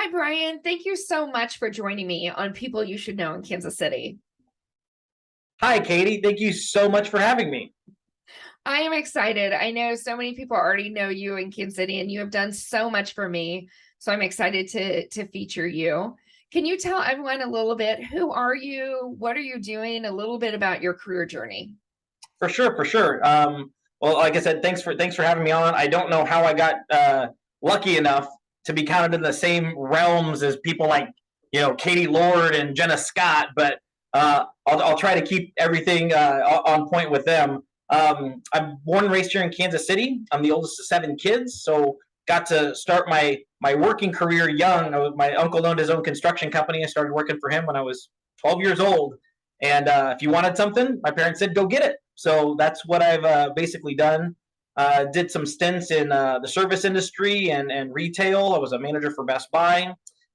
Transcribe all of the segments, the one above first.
Hi, Brian. Thank you so much for joining me on People You Should Know in Kansas City. Hi, Katie. Thank you so much for having me. I am excited. I know so many people already know you in Kansas City, and you have done so much for me. So I'm excited to feature you. Can you tell everyone a little bit, who are you? What are you doing? A little bit about your career journey. For sure, for sure. Well, like I said, thanks for having me on. I don't know how I got lucky enough to be counted in the same realms as people like Katie Lord and Jenna Scott, but I'll try to keep everything on point with them. I'm born and raised here in Kansas City. I'm the oldest of seven kids, so got to start my working career young. My uncle owned his own construction company. I started working for him when I was 12 years old. And if you wanted something, my parents said, go get it. So that's what I've basically done. Did some stints in the service industry and retail. I was a manager for Best Buy.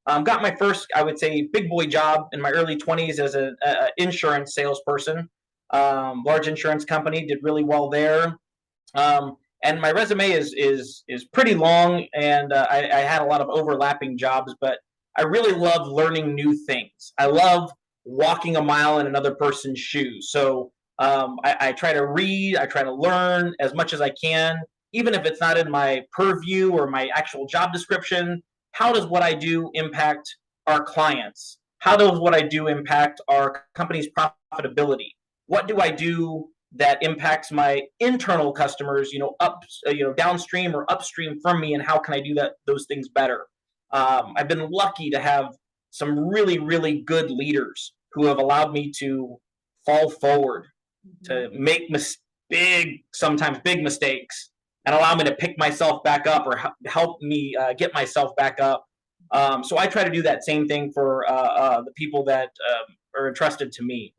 Got my first, I would say, big boy job in my early 20s as an insurance salesperson. Large insurance company, did really well there. And my resume is pretty long, and I had a lot of overlapping jobs, but I really love learning new things. I love walking a mile in another person's shoes. So I try to read, I try to learn as much as I can, even if it's not in my purview or my actual job description. How does what I do impact our clients? How does what I do impact our company's profitability? What do I do that impacts my internal customers, downstream or upstream from me, and how can I do those things better? I've been lucky to have some really, really good leaders who have allowed me to fall forward, to make sometimes big mistakes, and allow me to pick myself back up or help me get myself back up. So I try to do that same thing for the people that are entrusted to me.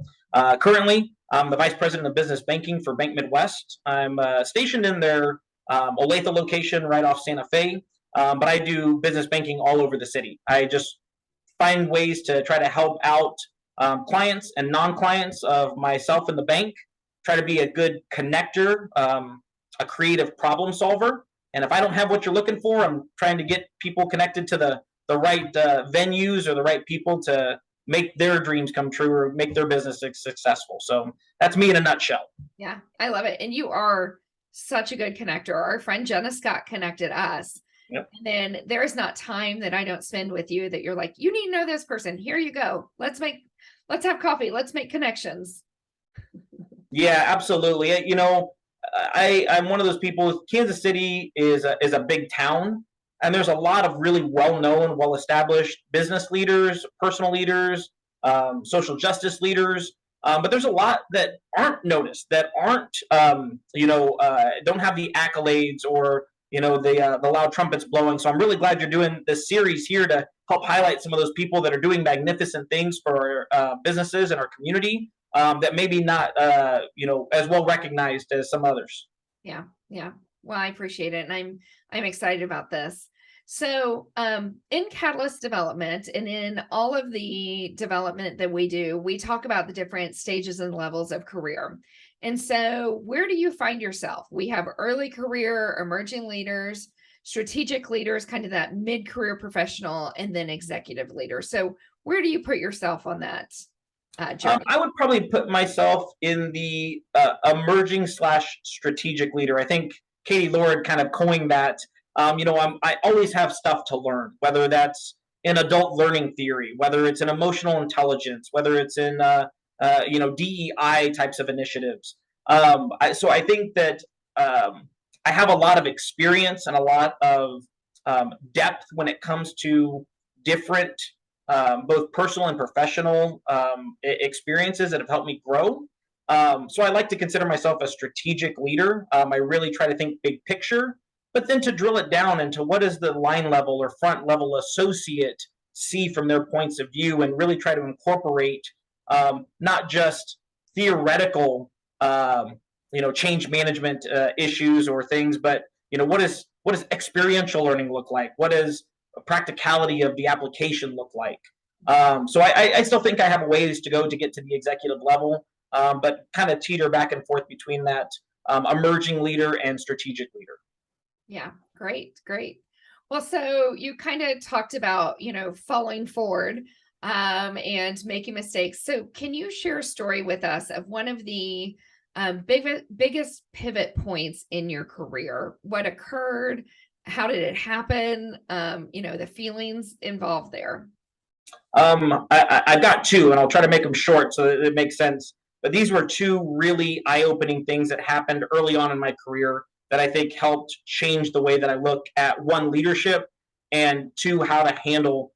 Currently, I'm the Vice President of Business Banking for Bank Midwest. I'm stationed in their Olathe location right off Santa Fe, but I do business banking all over the city. I just find ways to try to help out clients and non-clients of myself in the bank, try to be a good connector, a creative problem solver. And if I don't have what you're looking for, I'm trying to get people connected to the right venues or the right people to make their dreams come true or make their business successful. So that's me in a nutshell. Yeah, I love it. And you are such a good connector. Our friend Jenna Scott connected us. Yep. And then there is not time that I don't spend with you that you're like, you need to know this person. Here you go. Let's have coffee. Let's make connections. Yeah, absolutely. I'm one of those people. Kansas City is a big town, and there's a lot of really well-known, well-established business leaders, personal leaders, social justice leaders. But there's a lot that aren't noticed, that aren't, don't have the accolades or the loud trumpets blowing. So I'm really glad you're doing this series here to help highlight some of those people that are doing magnificent things for businesses and our community, that maybe not as well recognized as some others. Yeah, yeah. Well, I appreciate it, and I'm excited about this. So, in Catalyst development and in all of the development that we do, we talk about the different stages and levels of career. And so, where do you find yourself? We have early career, emerging leaders, strategic leaders, kind of that mid-career professional, and then executive leader. So, where do you put yourself on that journey? I would probably put myself in the emerging/strategic leader. I think Katie Lord kind of coined that. I always have stuff to learn, whether that's in adult learning theory, whether it's in emotional intelligence, whether it's in DEI types of initiatives. So I think that I have a lot of experience and a lot of depth when it comes to different both personal and professional experiences that have helped me grow. So I like to consider myself a strategic leader. I really try to think big picture, but then to drill it down into what does the line level or front level associate see from their points of view, and really try to incorporate not just theoretical, change management issues or things, but what does experiential learning look like? What does practicality of the application look like? So I still think I have ways to go to get to the executive level, but kind of teeter back and forth between that emerging leader and strategic leader. Yeah, great, great. Well, so you kind of talked about, falling forward and making mistakes. So can you share a story with us of one of the biggest pivot points in your career? What occurred? How did it happen? The feelings involved there. I've got two, and I'll try to make them short so that it makes sense. But these were two really eye-opening things that happened early on in my career that I think helped change the way that I look at one, leadership, and two, how to handle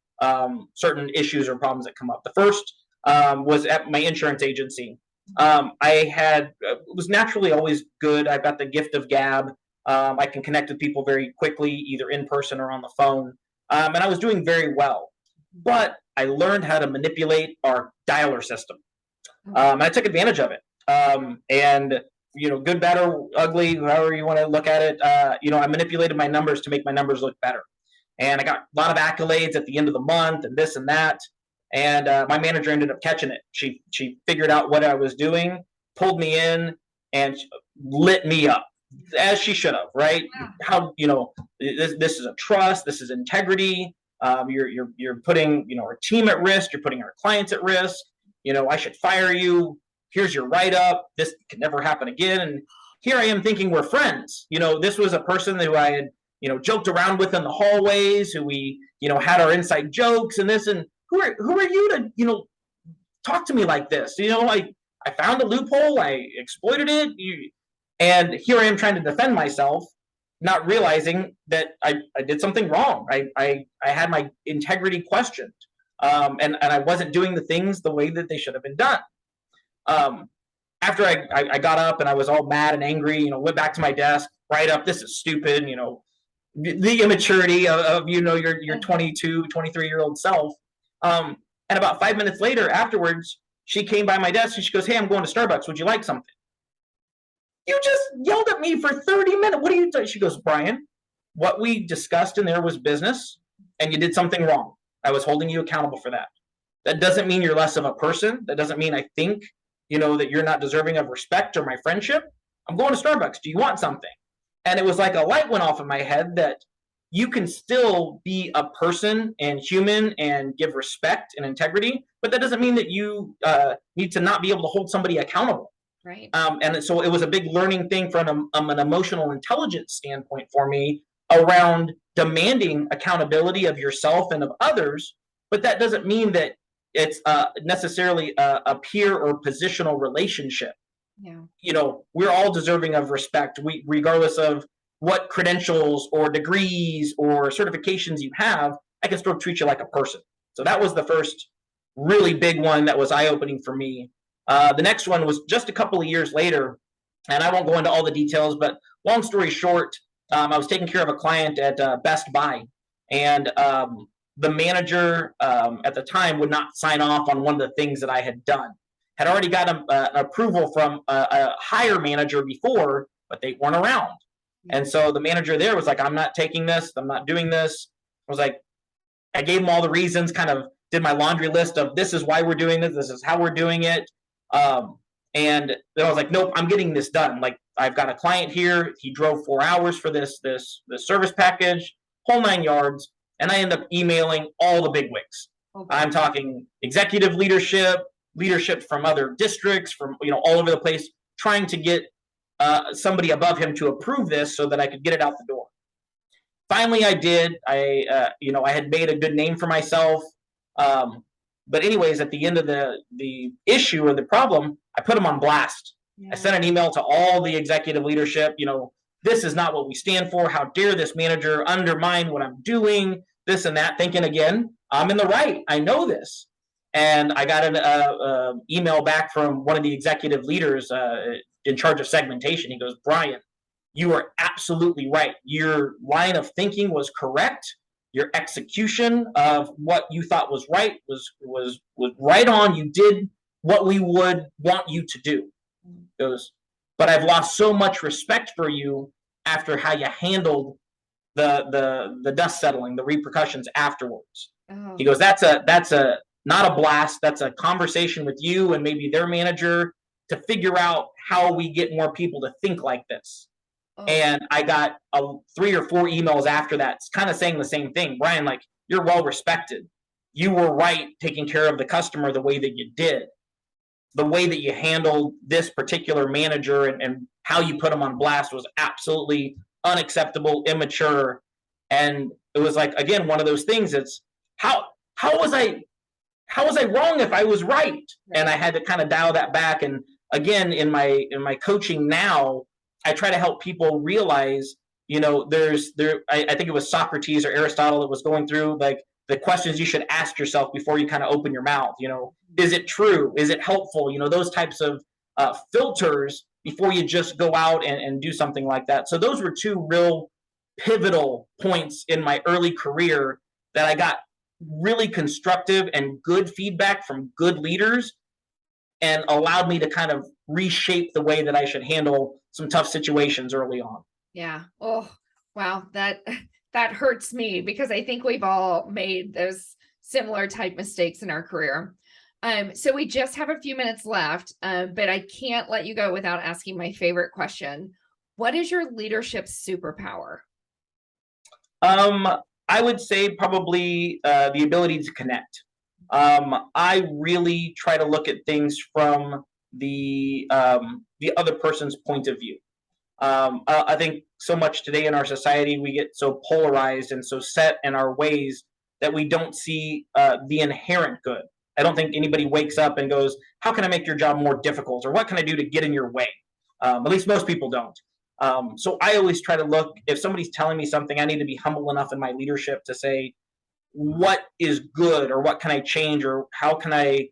certain issues or problems that come up. The first was at my insurance agency. I was naturally always good. I've got the gift of gab. I can connect with people very quickly, either in person or on the phone. And I was doing very well. But I learned how to manipulate our dialer system. And I took advantage of it. And good, bad, or ugly, however you want to look at it, I manipulated my numbers to make my numbers look better. And I got a lot of accolades at the end of the month and this and that. And my manager ended up catching it. She figured out what I was doing, pulled me in, and lit me up, as she should have, right? Yeah. How, this is a trust, this is integrity. You're putting our team at risk. You're putting our clients at risk. I should fire you. Here's your write up. This can never happen again. And here I am thinking we're friends. This was a person who I had joked around with in the hallways. Who we had our inside jokes and this. And who are you to talk to me like this? I found a loophole. I exploited it. And here I am trying to defend myself, not realizing that I did something wrong. I had my integrity questioned, and I wasn't doing the things the way that they should have been done. After I got up and I was all mad and angry, went back to my desk, write up, this is stupid, the immaturity of your 22, 23-year-old self. And about 5 minutes later, afterwards, she came by my desk and she goes, "Hey, I'm going to Starbucks. Would you like something?" You just yelled at me for 30 minutes. What are you doing? She goes, "Brian, what we discussed in there was business, and you did something wrong. I was holding you accountable for that. That doesn't mean you're less of a person. That doesn't mean I think, that you're not deserving of respect or my friendship. I'm going to Starbucks. Do you want something?" And it was like a light went off in my head that you can still be a person and human and give respect and integrity, but that doesn't mean that you need to not be able to hold somebody accountable. Right. And so it was a big learning thing from an emotional intelligence standpoint for me around demanding accountability of yourself and of others. But that doesn't mean that it's necessarily a peer or positional relationship. Yeah. We're all deserving of respect, regardless of what credentials or degrees or certifications you have. I can still treat you like a person. So that was the first really big one that was eye-opening for me. The next one was just a couple of years later, and I won't go into all the details, but long story short, I was taking care of a client at Best Buy, and the manager at the time would not sign off on one of the things that I had done. Had already got an approval from a higher manager before, but they weren't around. And so the manager there was like, "I'm not taking this. I'm not doing this." I was like, I gave him all the reasons, kind of did my laundry list of this is why we're doing this. This is how we're doing it. And then I was like, "Nope, I'm getting this done. Like, I've got a client here. He drove 4 hours for this service package, whole 9 yards." And I end up emailing all the bigwigs. Okay. I'm talking executive leadership from other districts, from all over the place, trying to get somebody above him to approve this so that I could get it out the door. Finally, I did. I had made a good name for myself. But anyways, at the end of the issue or the problem, I put them on blast. Yeah. I sent an email to all the executive leadership. This is not what we stand for. How dare this manager undermine what I'm doing? This and that. Thinking again, I'm in the right. I know this. And I got an email back from one of the executive leaders in charge of segmentation. He goes, "Brian, you are absolutely right. Your line of thinking was correct. Your execution of what you thought was right was right on. You did what we would want you to do." He goes, "But I've lost so much respect for you after how you handled the dust settling, the repercussions afterwards." Oh. He goes, that's a not a blast. That's a conversation with you and maybe their manager to figure out how we get more people to think like this." And I got 3 or 4 emails after that, kind of saying the same thing. Brian, like, you're well respected. You were right taking care of the customer the way that you did. The way that you handled this particular manager and how you put him on blast was absolutely unacceptable, immature. And it was like, again, one of those things. It's how was I wrong if I was right? And I had to kind of dial that back. And again, in my coaching now, I try to help people realize, I think it was Socrates or Aristotle that was going through like the questions you should ask yourself before you kind of open your mouth. Is it true? Is it helpful? Those types of filters before you just go out and do something like that. So those were 2 real pivotal points in my early career that I got really constructive and good feedback from good leaders, and allowed me to kind of reshape the way that I should handle some tough situations early on. Yeah. Oh, wow. That hurts me because I think we've all made those similar type mistakes in our career. So we just have a few minutes left, but I can't let you go without asking my favorite question. What is your leadership superpower? I would say probably the ability to connect. I really try to look at things from the other person's point of view. I think so much today in our society we get so polarized and so set in our ways that we don't see the inherent good. I don't think anybody wakes up and goes, "How can I make your job more difficult?" or "What can I do to get in your way?" At least most people don't. So I always try to look, if somebody's telling me something, I need to be humble enough in my leadership to say, what is good, or what can I change, or how can I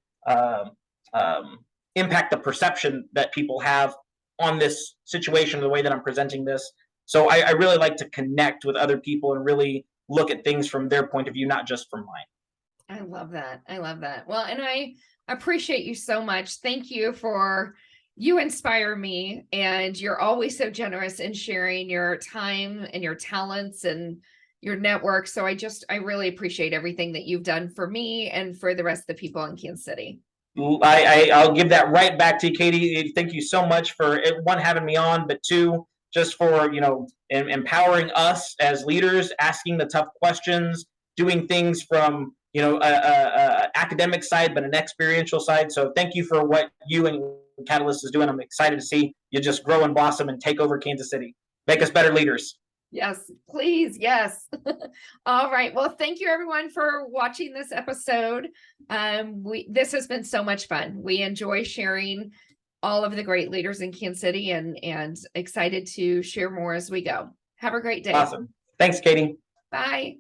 impact the perception that people have on this situation, the way that I'm presenting this. So I really like to connect with other people and really look at things from their point of view, not just from mine. I love that. I love that. Well, and I appreciate you so much. Thank you you inspire me, and you're always so generous in sharing your time and your talents and your network. So I really appreciate everything that you've done for me and for the rest of the people in Kansas City. I'll give that right back to you, Katie. Thank you so much for, one, having me on, but 2, just for empowering us as leaders, asking the tough questions, doing things from a academic side, but an experiential side. So thank you for what you and Catalyst is doing. I'm excited to see you just grow and blossom and take over Kansas City. Make us better leaders. Yes, please. Yes. All right. Well, thank you everyone for watching this episode. This has been so much fun. We enjoy sharing all of the great leaders in Kansas City, and excited to share more as we go. Have a great day. Awesome. Thanks, Katie. Bye.